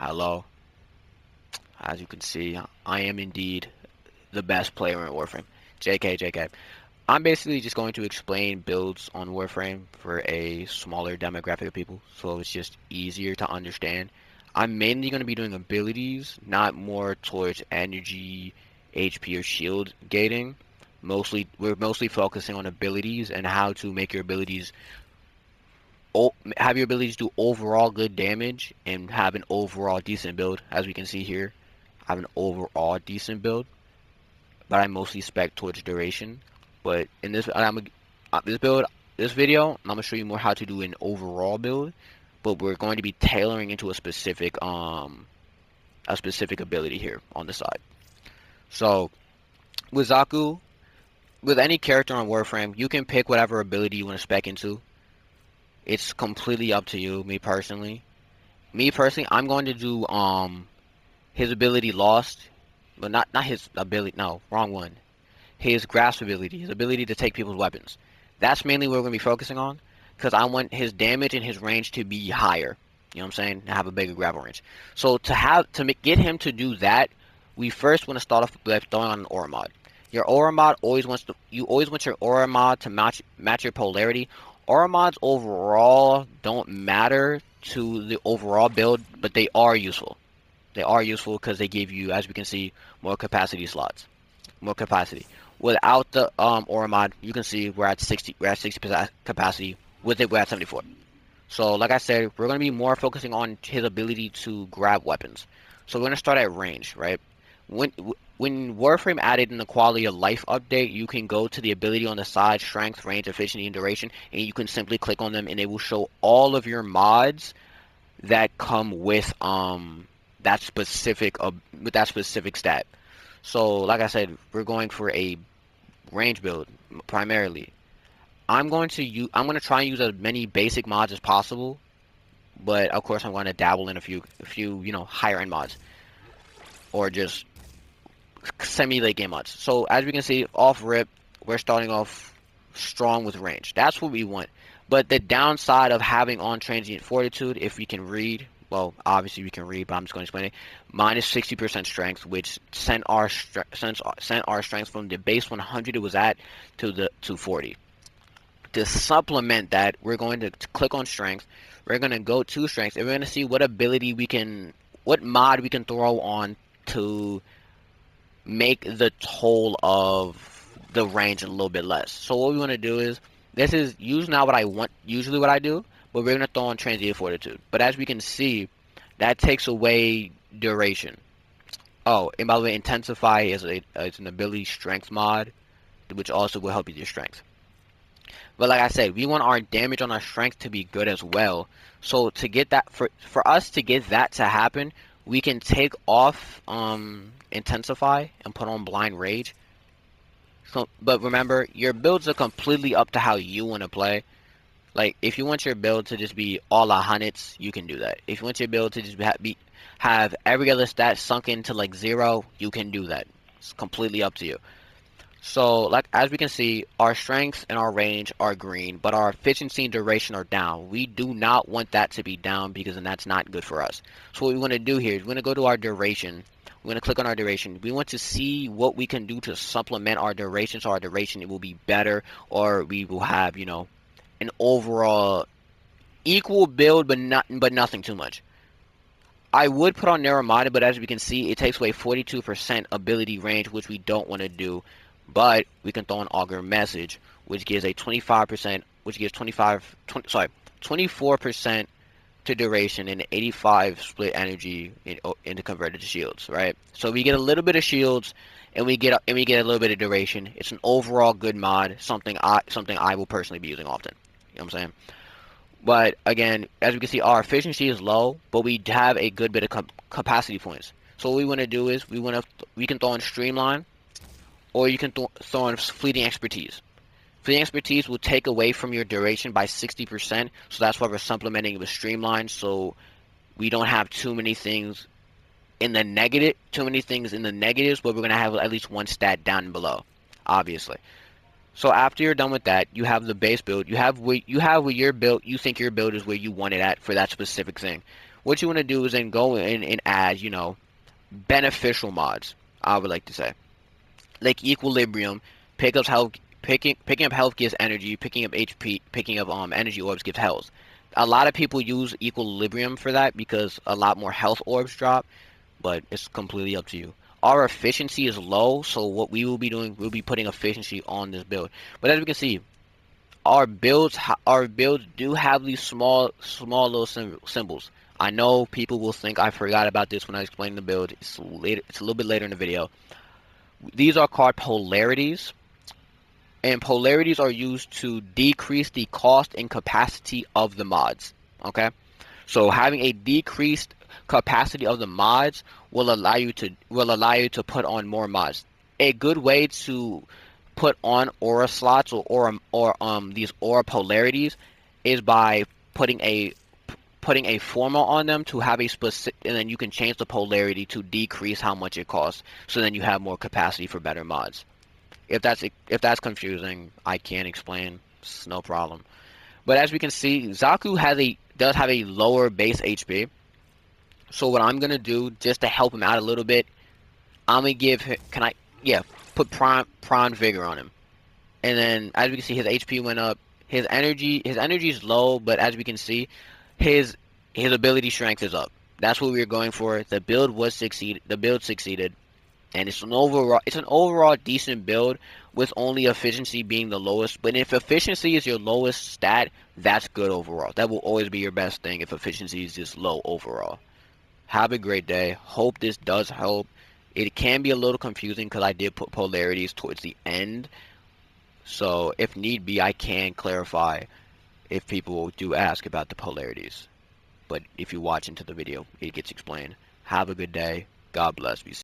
Hello. As you can see, I am indeed the best player in Warframe. JK, JK. I'm basically just going to explain builds on Warframe for a smaller demographic of people, so it's just easier to understand. I'm mainly going to be doing abilities, not more towards energy, HP, or shield gating. We're mostly focusing on abilities and how to make your abilities have your abilities do overall good damage and have an overall decent build. As we can see here, I have an overall decent build, but I mostly spec towards duration. But in this build, this video, I'm gonna show you more how to do an overall build, but we're going to be tailoring into a specific ability here on the side. So with Zaku, with any character on Warframe, you can pick whatever ability you want to spec into. It's completely up to you, me personally. I'm going to do his ability lost, but not his ability. No, wrong one. His grasp ability, his ability to take people's weapons. That's mainly what we're gonna be focusing on, because I want his damage and his range to be higher. You know what I'm saying? Have a bigger grapple range. So get him to do that, we first want to start off with throwing on an aura mod. Your aura mod you always want your aura mod to match your polarity. Aura mods overall don't matter to the overall build, but they are useful. They are useful because they give you, as we can see, more capacity slots, more capacity. Without the aura mod, you can see we're at 60% capacity. With it, we're at 74. So, like I said, we're going to be more focusing on his ability to grab weapons. So we're going to start at range, right? When when Warframe added in the quality of life update, you can go to the ability on the side, strength, range, efficiency, and duration, and you can simply click on them, and it will show all of your mods that come with that specific stat. So, like I said, we're going for a range build primarily. I'm going to try and use as many basic mods as possible, but of course I'm going to dabble in a few, higher end mods or just semi late game mods. So as we can see, off rip, we're starting off strong with range. That's what we want. But the downside of having on transient fortitude, if we can read, well, obviously we can read, but I'm just going to explain it. Minus 60% strength, which sent our strength from the base 100 it was at to the 240. To supplement that, we're going to click on strength. We're going to go to strength, and we're going to see what mod we can throw on to make the toll of the range a little bit less. So what we want to do is, this is usually not what I want, usually what I do, but we're going to throw on transient fortitude. But as we can see, that takes away duration. Oh, and by the way, intensify is an ability strength mod, which also will help you with your strength. But like I said, we want our damage on our strength to be good as well. So to get that, for us to get that to happen, we can take off intensify and put on blind rage. So, but remember, your builds are completely up to how you want to play. Like, if you want your build to just be all a hundreds, you can do that. If you want your build to just have every other stat sunk into like 0, you can do that. It's completely up to you. So, like, as we can see, our strength and our range are green, but our efficiency and duration are down. We do not want that to be down, because then that's not good for us. So what we want to do here is we're going to go to our duration. We're going to click on our duration. We want to see what we can do to supplement our duration, so our duration it will be better, or we will have, an overall equal build, but nothing too much. I would put on narrow minded, but as we can see, it takes away 42% ability range, which we don't want to do. But we can throw an augur message, which gives a 25%, which gives 24% to duration and 85 split energy into converted to shields, right? So we get a little bit of shields, and we get a little bit of duration. It's an overall good mod, something I will personally be using often. You know what I'm saying? But again, as we can see, our efficiency is low, but we have a good bit of capacity points. So what we want to do is we can throw in streamline, or you can throw in fleeting expertise. Fleeting expertise will take away from your duration by 60%, so that's why we're supplementing with streamline, so we don't have too many things in the negatives, but we're gonna have at least one stat down and below, obviously. So after you're done with that, you have the base build. You have where your build, you think your build is where you want it at for that specific thing. what you want to do is then go in and add, beneficial mods, I would like to say. Like equilibrium, picking up health gives energy, picking up HP, picking up energy orbs gives health. A lot of people use equilibrium for that because a lot more health orbs drop, but it's completely up to you. Our efficiency is low, so what we will be doing, we'll be putting efficiency on this build. But as we can see, our builds do have these small little symbols. I know people will think I forgot about this when I explained the build. It's a little bit later in the video. These are called polarities, and polarities are used to decrease the cost and capacity of the mods. Okay, so having a decreased capacity of the mods will allow you to put on more mods. A good way to put on aura slots or these aura polarities is by putting a formal on them to have a specific, and then you can change the polarity to decrease how much it costs, so then you have more capacity for better mods. If that's confusing, I can explain. It's no problem. But as we can see, Zaku does have a lower base HP. So what I'm gonna do just to help him out a little bit, I'm gonna give him. Can I? Yeah, put prime vigor on him. And then as we can see, his HP went up. His energy is low, but as we can see, his his ability strength is up. That's what we were going for. The build succeeded, and it's an overall decent build with only efficiency being the lowest. But if efficiency is your lowest stat, that's good overall. That will always be your best thing if efficiency is just low overall. Have a great day. Hope this does help. It can be a little confusing because I did put polarities towards the end. So if need be, I can clarify if people do ask about the polarities. But if you watch into the video, it gets explained. Have a good day. God bless. Be safe.